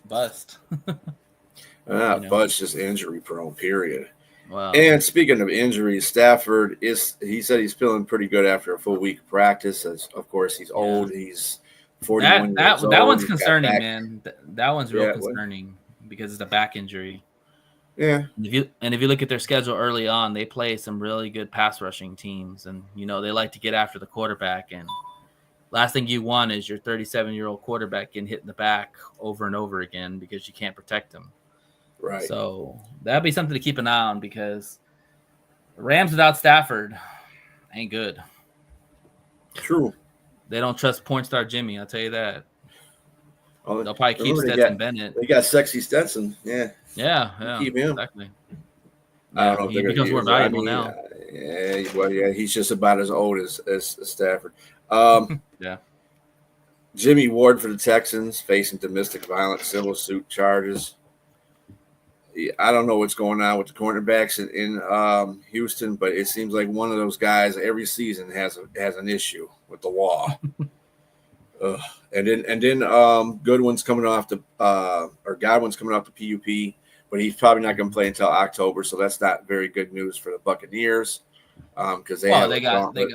bust. Bust, just injury prone. Period. Wow. And speaking of injuries, Stafford he said he's feeling pretty good after a full week of practice. As of course he's old. He's 41 years old. That one's concerning, man. That one's real concerning because it's a back injury. Yeah. If you look at their schedule early on, they play some really good pass rushing teams, and they like to get after the quarterback. And last thing you want is your 37-year-old quarterback getting hit in the back over and over again because you can't protect him. Right. So that'd be something to keep an eye on because the Rams without Stafford ain't good. True. They don't trust point star Jimmy. I'll tell you that. Oh, They'll probably keep remember Stetson Bennett. They got Sexy Stetson. Yeah. Yeah, Keep him. exactly. I don't Yeah, know if he they're going to becomes more use it. I valuable mean, now. yeah, he's just about as old as Stafford. Yeah. Jimmy Ward for the Texans facing domestic violence civil suit charges. I don't know what's going on with the cornerbacks in Houston, but it seems like one of those guys every season has an issue with the law. And then Goodwin's coming off the or Godwin's coming off the PUP, but he's probably not going to play until October, so that's not very good news for the Buccaneers because they have they a got they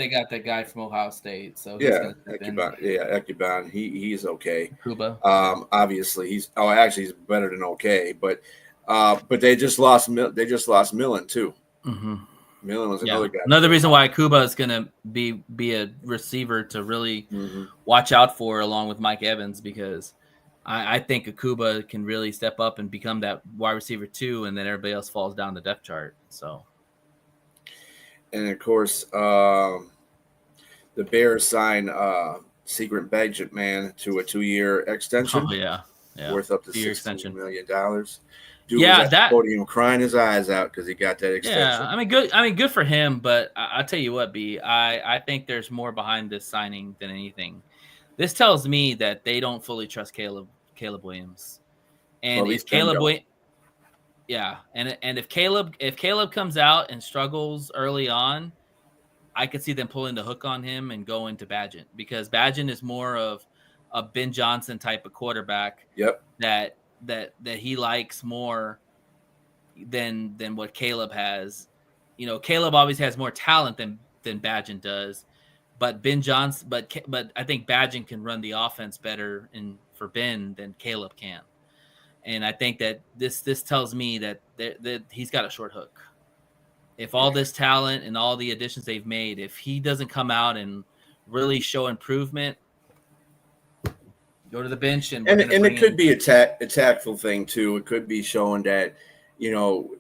got that guy from Ohio State, so he's gonna step in. Ekuban, he's okay. Kuba. Obviously he's better than okay, but they just lost Millen too. Mm-hmm. Millen was another guy. Another reason why Kuba is gonna be a receiver to really watch out for, along with Mike Evans, because I think Akuba can really step up and become that wide receiver too, and then everybody else falls down the depth chart. So. And of course, the Bears sign Secret Budget Man to a 2-year extension. Oh yeah, worth up to $16 million. Dude was at the podium crying his eyes out because he got that extension. Yeah, I mean, good for him. But I'll tell you what, B, I think there's more behind this signing than anything. This tells me that they don't fully trust Caleb Williams, and if Caleb and if Caleb comes out and struggles early on, I could see them pulling the hook on him and going to Badgett, because Badgett is more of a Ben Johnson type of quarterback. Yep. That he likes more than what Caleb has. You know, Caleb always has more talent than Badgett does, but Ben Johnson, but I think Badgett can run the offense better for Ben than Caleb can. And I think that this tells me that he's got a short hook. If all this talent and all the additions they've made, if he doesn't come out and really show improvement, go to the bench and it could be a tactful thing too. It could be showing that, you know,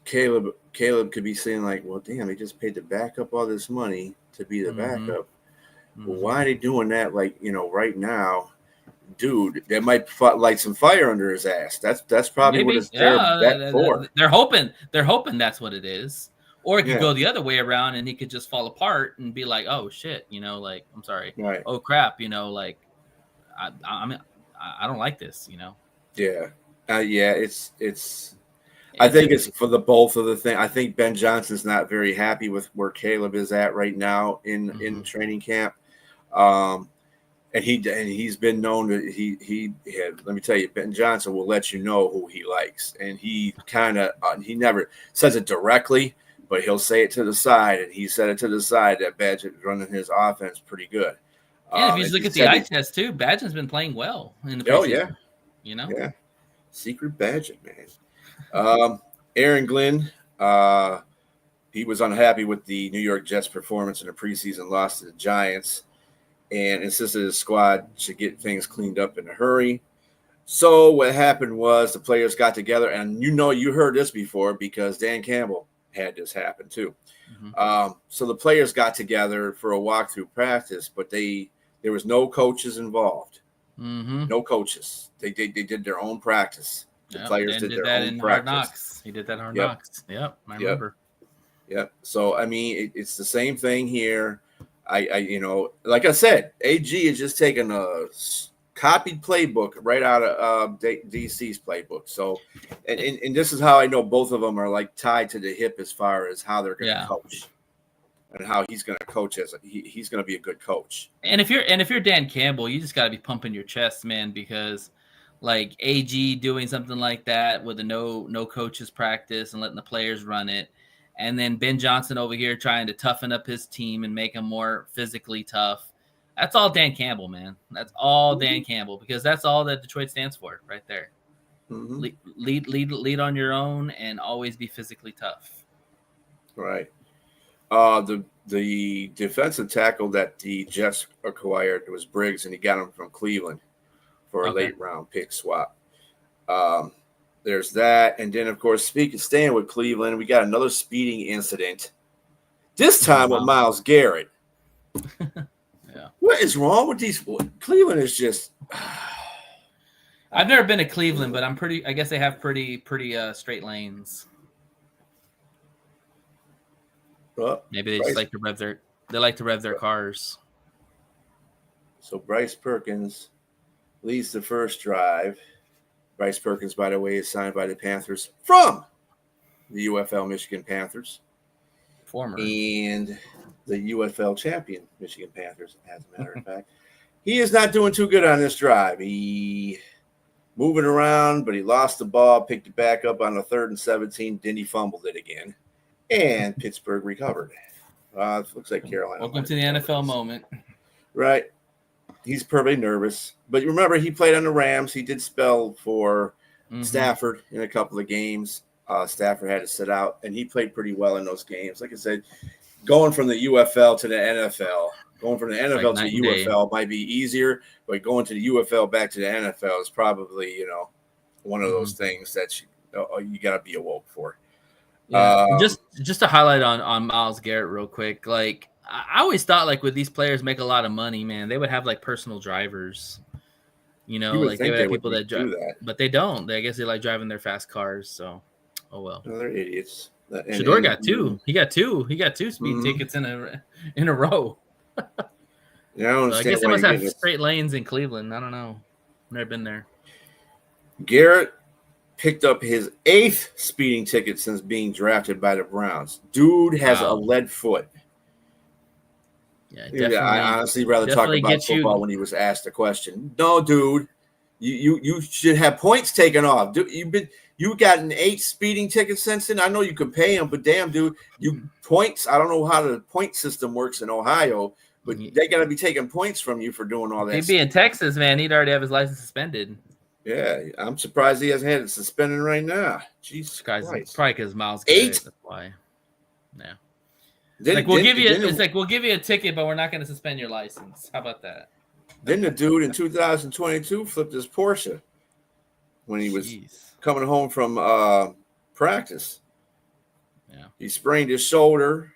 Caleb could be saying like, well, damn, they just paid the backup all this money to be the backup. Well, why are they doing that? Like, you know, right now, dude, they might light some fire under his ass. That's probably what it's there for. They're hoping that's what it is. Or it could go the other way around and he could just fall apart and be like, oh shit, you know, like, I'm sorry. Right. Oh crap, you know, like I don't like this, you know. Yeah. It's I think it's for the both of the thing. I think Ben Johnson's not very happy with where Caleb is at right now in training camp. And he's been known to he had, let me tell you, Ben Johnson will let you know who he likes, and he kind of he never says it directly, but he'll say it to the side, and he said it to the side that Badgett running his offense pretty good. Yeah, if you look at the eye test too, Badgett's been playing well in the preseason. Oh yeah, you know, secret Badgett, man. Aaron Glenn, he was unhappy with the New York Jets' performance in the preseason loss to the Giants, and insisted his squad should get things cleaned up in a hurry. So what happened was the players got together, and you heard this before because Dan Campbell had this happen too. So the players got together for a walkthrough practice, but there was no coaches involved. No coaches. They did their own practice. The players did their own practice. Hard Knocks. He did that Hard Knocks. Yep, I remember. Yep. So I mean, it's the same thing here. I you know, like I said, AG is just taking a copied playbook right out of DC's playbook. So, and this is how I know both of them are like tied to the hip as far as how they're going to coach and how he's going to coach he's going to be a good coach. And if you're Dan Campbell, you just got to be pumping your chest, man, because like AG doing something like that with a no coaches practice and letting the players run it. And then Ben Johnson over here trying to toughen up his team and make them more physically tough. That's all Dan Campbell, man. That's all Dan Campbell, because that's all that Detroit stands for right there. Lead on your own and always be physically tough. Right. The defensive tackle that the Jets acquired was Briggs, and he got him from Cleveland for a late round pick swap. There's that. And then, of course, staying with Cleveland, we got another speeding incident. This time with Myles Garrett. What is wrong with these? Cleveland is just. I've never been to Cleveland, but I guess they have pretty straight lanes. Maybe they just like to rev their cars. So Bryce Perkins leads the first drive. Bryce Perkins, by the way, is signed by the Panthers from the UFL Michigan Panthers. Former. And the UFL champion Michigan Panthers, as a matter of fact. He is not doing too good on this drive. He moving around, but he lost the ball, picked it back up on the 3rd and 17, then he fumbled it again. And Pittsburgh recovered. It looks like Carolina. Welcome to the NFL moment. Right. He's probably nervous. But remember, he played on the Rams. He did spell for Stafford in a couple of games. Stafford had to sit out, and he played pretty well in those games. Like I said, going from the UFL to the NFL, going from the NFL to the UFL might be easier, but going to the UFL back to the NFL is probably, one of those things that you got to be awoke for. Yeah. Just to highlight on Myles Garrett real quick, like I always thought like when these players make a lot of money, man, they would have like personal drivers. Like they would have people that drive, but they don't. I guess they like driving their fast cars. So, oh well. No, they're idiots. Shador got two. He got two. He got two speed tickets in a row. Yeah, I guess they must have straight lanes in Cleveland. I don't know. Never been there. Garrett picked up his 8th speeding ticket since being drafted by the Browns. Dude has a lead foot. Yeah, I honestly rather talk about football when he was asked a question. No, dude, you should have points taken off. Dude, you got an 8 speeding ticket since then. I know you can pay them, but damn, dude, points. I don't know how the point system works in Ohio, but they got to be taking points from you for doing all that. He'd be in Texas, man. He'd already have his license suspended. Yeah, I'm surprised he hasn't had it suspended right now. Jesus Christ. Probably because Myles Garrett. That's why. Yeah. We'll give you a ticket, but we're not going to suspend your license. How about that? Then the dude in 2022 flipped his Porsche when he was coming home from practice. Yeah. He sprained his shoulder.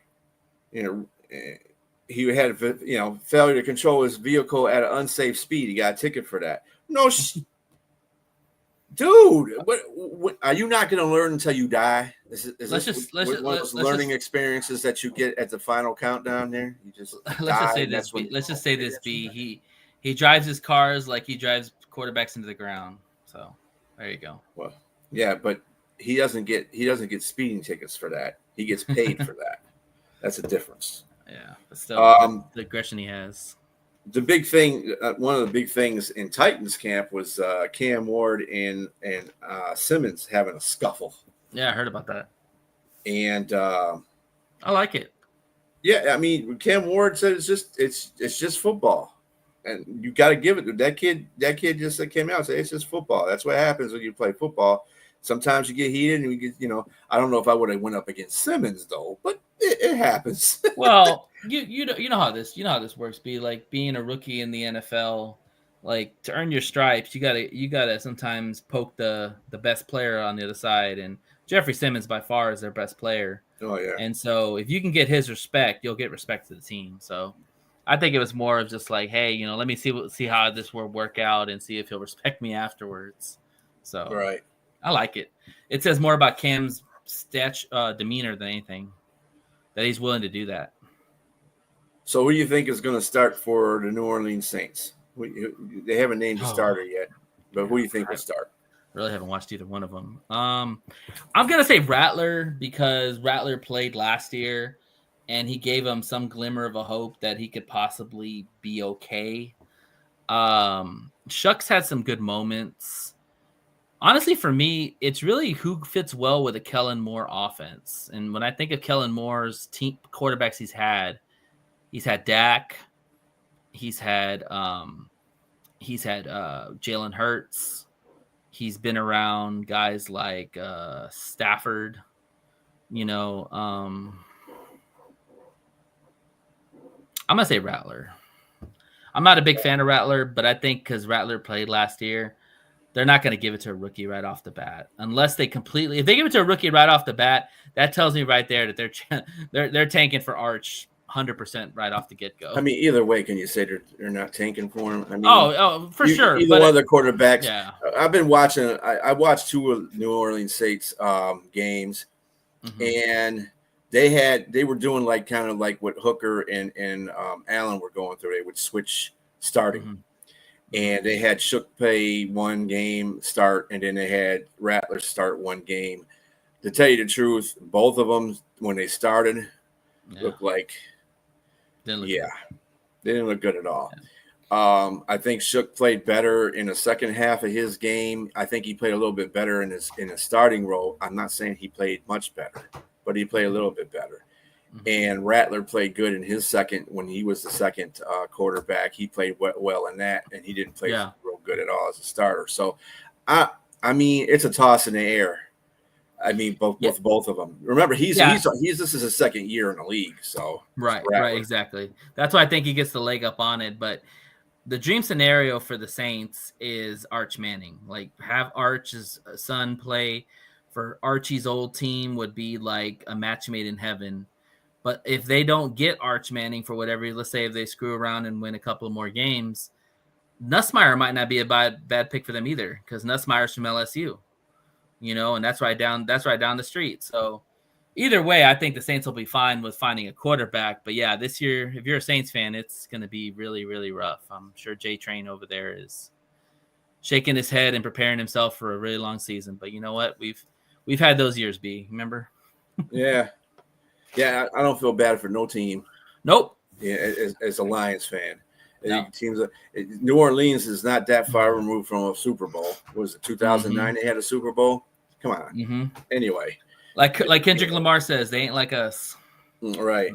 He had failure to control his vehicle at an unsafe speed. He got a ticket for that. No, dude, what are you not going to learn until you die? Let's just one of those learning experiences that you get at the final countdown there. You just let's just say this. He drives his cars like he drives quarterbacks into the ground. So there you go. Well, yeah, but he doesn't get speeding tickets for that. He gets paid for that. That's a difference. Yeah, but still, the aggression he has. The big thing, one of the big things in Titans camp was Cam Ward and Simmons having a scuffle. Yeah, I heard about that. And I like it. Yeah, I mean, Cam Ward said it's just football, and you got to give it to that kid. That kid just came out and said it's just football. That's what happens when you play football. Sometimes you get heated, and we get I don't know if I would have went up against Simmons though, but it happens. Well, you know how this works. Be like being a rookie in the NFL, like to earn your stripes, you gotta sometimes poke the best player on the other side, and Jeffrey Simmons by far is their best player. Oh yeah. And so if you can get his respect, you'll get respect to the team. So I think it was more of just like, hey, let me see how this will work out and see if he'll respect me afterwards. So right. I like it. It says more about Cam's demeanor than anything, that he's willing to do that. So who do you think is going to start for the New Orleans Saints? They haven't named a starter yet, but who do you think will start? Really haven't watched either one of them. I'm going to say Rattler because Rattler played last year, and he gave him some glimmer of a hope that he could possibly be okay. Shucks had some good moments. Honestly, for me, it's really who fits well with a Kellen Moore offense. And when I think of Kellen Moore's team quarterbacks he's had Dak, he's had Jalen Hurts, he's been around guys like Stafford, I'm gonna say Rattler. I'm not a big fan of Rattler, but I think because Rattler played last year, they're not going to give it to a rookie right off the bat unless if they give it to a rookie right off the bat, that tells me right there that they're tanking for Arch 100% right off the get-go. I mean, either way, can you say they're not tanking for him? I mean, for sure. Either but one of the quarterbacks. Yeah. I've been watching. I watched 2 of New Orleans Saints games, and they were doing like kind of like what Hooker and Allen were going through. They would switch starting, and they had Shook play one game start, and then they had Rattler start one game. To tell you the truth, both of them when they started looked like. They didn't look good at all. Yeah. I think Shook played better in the second half of his game. I think he played a little bit better in his starting role. I'm not saying he played much better, but he played a little bit better. And Rattler played good in his second when he was the second quarterback. He played well in that, and he didn't play real good at all as a starter. So, I mean, it's a toss in the air. I mean, with both of them. Remember, this is his second year in the league, so right, exactly. That's why I think he gets the leg up on it. But the dream scenario for the Saints is Arch Manning. Like, have Arch's son play for Archie's old team would be like a match made in heaven. But if they don't get Arch Manning for whatever, let's say if they screw around and win a couple more games, Nussmeier might not be a bad pick for them either, because Nussmeier's from LSU. And that's right down the street. So either way, I think the Saints will be fine with finding a quarterback. But yeah, this year, if you're a Saints fan, it's going to be really, really rough. I'm sure Jay Train over there is shaking his head and preparing himself for a really long season. But you know what? We've had those years, B. Remember? Yeah. I don't feel bad for no team. Nope. Yeah, as a Lions fan. No. New Orleans is not that far removed from a Super Bowl. Was it 2009 they had a Super Bowl? Come on. Anyway. Like Kendrick Lamar says, they ain't like us. Right.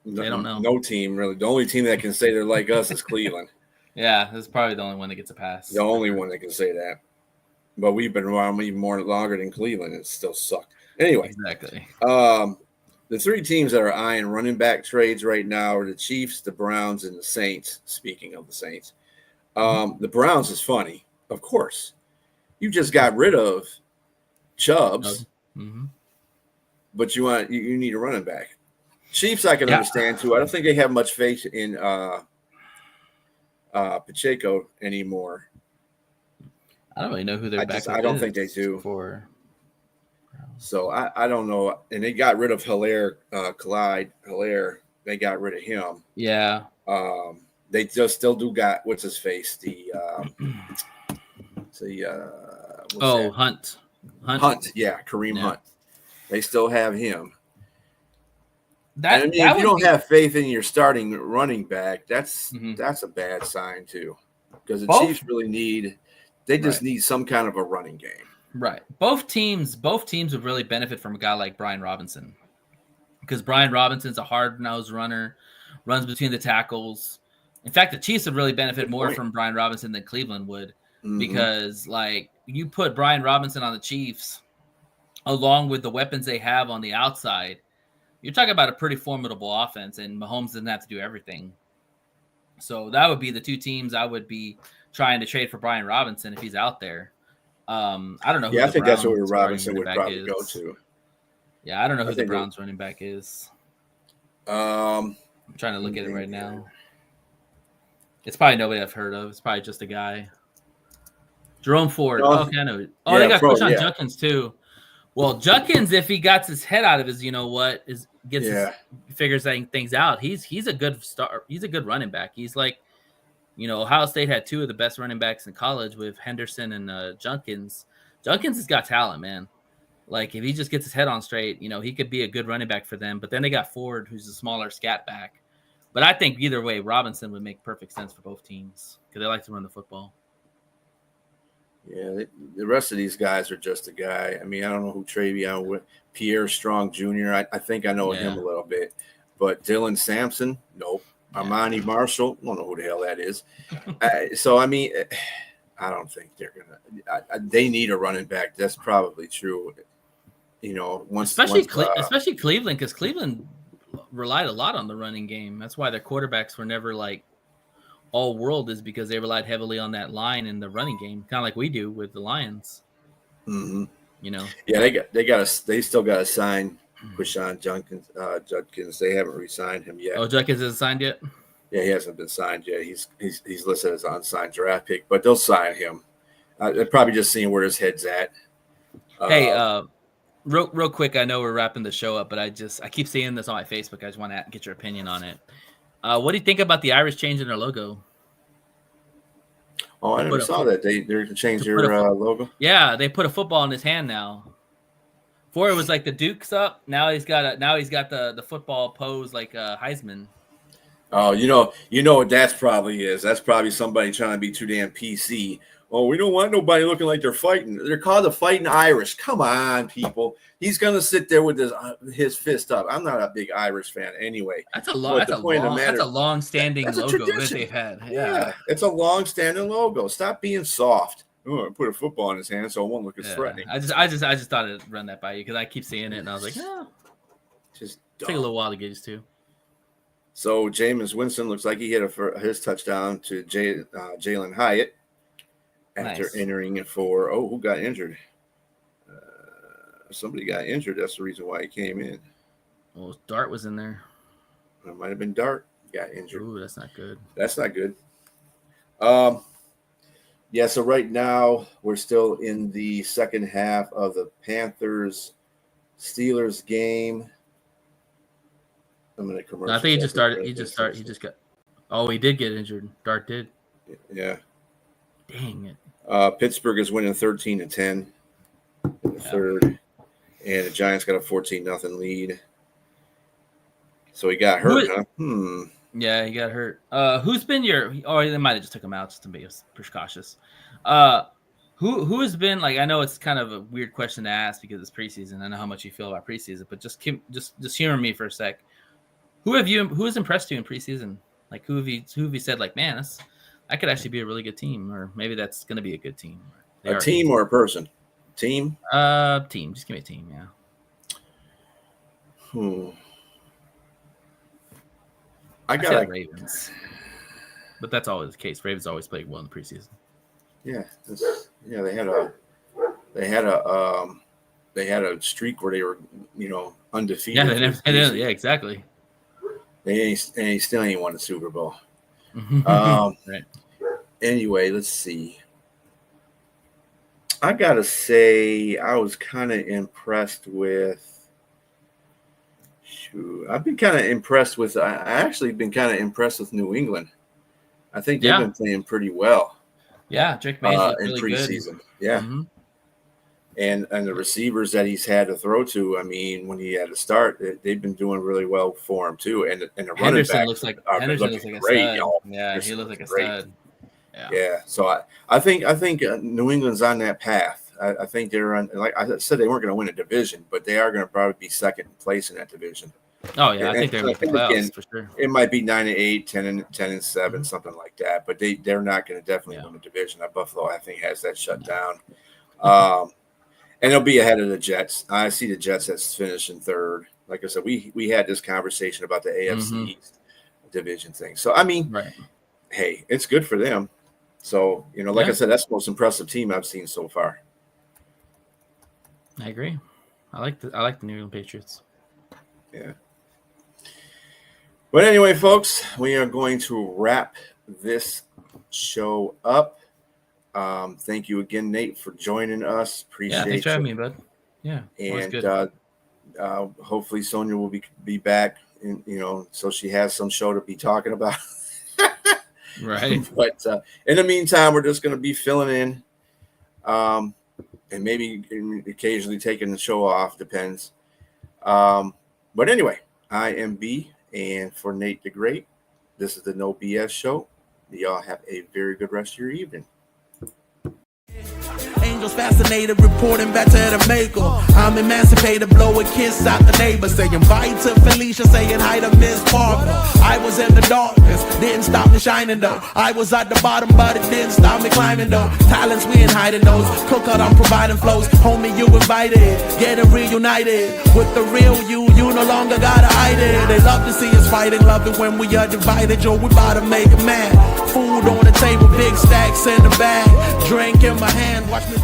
They don't know. No team, really. The only team that can say they're like us is Cleveland. Yeah, that's probably the only one that gets a pass. The only one that can say that. But we've been around even longer than Cleveland. It still sucked. Anyway. Exactly. The 3 teams that are eyeing running back trades right now are the Chiefs, the Browns, and the Saints. Speaking of the Saints. The Browns is funny. Of course. You just got rid of Chubbs. But you need a running back. Chiefs I can understand too. I don't think they have much faith in Pacheco anymore. I don't really know who their backup is. I don't think they do. So I don't know. And they got rid of Clyde Hilaire. They got rid of him. Yeah. They just still do got what's his face? Hunt. Yeah, Kareem Hunt. They still have him. If you don't have faith in your starting running back, that's a bad sign too. Because the Chiefs really need some kind of a running game. Right. Both teams would really benefit from a guy like Brian Robinson. Because Brian Robinson's a hard-nosed runner, runs between the tackles. In fact, the Chiefs would really benefit more from Brian Robinson than Cleveland would. Because, like, you put Brian Robinson on the Chiefs along with the weapons they have on the outside, you're talking about a pretty formidable offense, and Mahomes doesn't have to do everything. So that would be the 2 teams I would be trying to trade for Brian Robinson if he's out there. I don't know. I think that's where Robinson would probably go to. Yeah, I don't know who the Browns running back is. I'm trying to look at it right now. It's probably nobody I've heard of. It's probably just a guy. Jerome Ford. Okay, I know. They got Quinshon Judkins too. Well, Judkins, if he got his head out of his, figures things out. He's a good star. He's a good running back. He's like, Ohio State had 2 of the best running backs in college with Henderson and Judkins. Judkins has got talent, man. Like, if he just gets his head on straight, he could be a good running back for them. But then they got Ford, who's a smaller scat back. But I think either way, Robinson would make perfect sense for both teams because they like to run the football. Yeah, the rest of these guys are just a guy. I mean, I don't know who Travion, Pierre Strong Jr. I think I know him a little bit. But Dylan Sampson, nope. Armani Marshall, I don't know who the hell that is. So, I mean, I don't think they're going to – they need a running back. That's probably true. Especially Cleveland, because Cleveland relied a lot on the running game. That's why their quarterbacks were never like all world, is because they relied heavily on that line in the running game, kind of like we do with the Lions. Yeah, they still got to sign Quishon Judkins. They haven't re-signed him yet. Oh, Judkins isn't signed yet? Yeah, he hasn't been signed yet. He's listed as unsigned draft pick, but they'll sign him. They're probably just seeing where his head's at. Hey, real quick, I know we're wrapping the show up, but I keep seeing this on my Facebook. I just want to get your opinion on it. What do you think about the Irish changing their logo? Oh, I never saw that. They're going to change their logo? Yeah, they put a football in his hand now. Before it was like the Duke's up. Now he's got the football pose like Heisman. Oh, you know what that's probably is. That's probably somebody trying to be too damn PC. Oh, we don't want nobody looking like they're fighting. They're called the Fighting Irish. Come on, people. He's gonna sit there with his fist up. I'm not a big Irish fan anyway. That's a long-standing logo that they've had. Yeah, it's a long-standing logo. Stop being soft. Oh, I put a football in his hand so it won't look as threatening. I just thought I'd run that by you because I keep seeing it and I was like, just take a little while to get used to. So Jameis Winston looks like he hit his touchdown to Jalen Hyatt after entering it for who got injured? Somebody got injured. That's the reason why he came in. Well, Dart was in there. It might have been Dart got injured. Ooh, that's not good. That's not good. Yeah, so right now we're still in the second half of the Panthers-Steelers game. I'm going to commercial. I think he just started. He just got. Oh, he did get injured. Dart did. Yeah. Dang it. Pittsburgh is winning 13-10 in the third, and the Giants got a 14-0 lead. So he got hurt, huh? Yeah, he got hurt. Who's been your? Oh, they might have just took him out just to be precautious. Who has been like? I know it's kind of a weird question to ask because it's preseason. I know how much you feel about preseason, but just humor me for a sec. Who has impressed you in preseason? Like who have you said like, man, that could actually be a really good team, or maybe that's going to be a good team. A team or a person? Team. Team. Just give me a team. Yeah. I got Ravens, but that's always the case. Ravens always play well in the preseason. Yeah, they had a streak where they were, undefeated. Yeah, exactly. They still ain't won the Super Bowl. Right. Anyway, let's see. I gotta say, I was kind of impressed with. I've been kind of impressed with. I actually been kind of impressed with New England. I think they've been playing pretty well. Yeah, Drake Mays looked really preseason. Good. Yeah, and the receivers that he's had to throw to. I mean, when he had to start, they've been doing really well for him too. And the running back looks like a stud. Yeah, he looks like a stud. Yeah. So I think New England's on that path. I think they're on. Like I said, they weren't going to win a division, but they are going to probably be second place in that division. Oh yeah, I think they're making playoffs for sure. It might be 9-8, 10-7, something like that. But they're not going to definitely win the division. Buffalo, I think, has that shut down. And they'll be ahead of the Jets. I see the Jets as finishing third. Like I said, we had this conversation about the AFC East division thing. So I mean, hey, it's good for them. So like I said, that's the most impressive team I've seen so far. I agree. I like the New England Patriots. Yeah. But anyway, folks, we are going to wrap this show up. Thank you again, Nate, for joining us. Appreciate it. Thanks for having me, bud. Yeah. And hopefully Sonia will be back, so she has some show to be talking about. Right. But in the meantime, we're just going to be filling in. And maybe occasionally taking the show off, depends. But anyway, I am B, and for Nate the Great, this is the No BS Show. Y'all have a very good rest of your evening. Angels fascinated, reporting back to the maker. I'm emancipated, blow a kiss out the neighbor, saying bye to Felicia, saying hi to Miss Parker. I was in the darkness, didn't stop me shining though. I was at the bottom, but it didn't stop me climbing though. Talents we ain't hiding those. Cook out, I'm providing flows. Homie, you invited, getting reunited with the real you. You no longer gotta hide it. They love to see us fighting, love it when we are divided. Yo, we about to make a man. Food on the table, big stacks in the bag. Drink in my hand, watch me.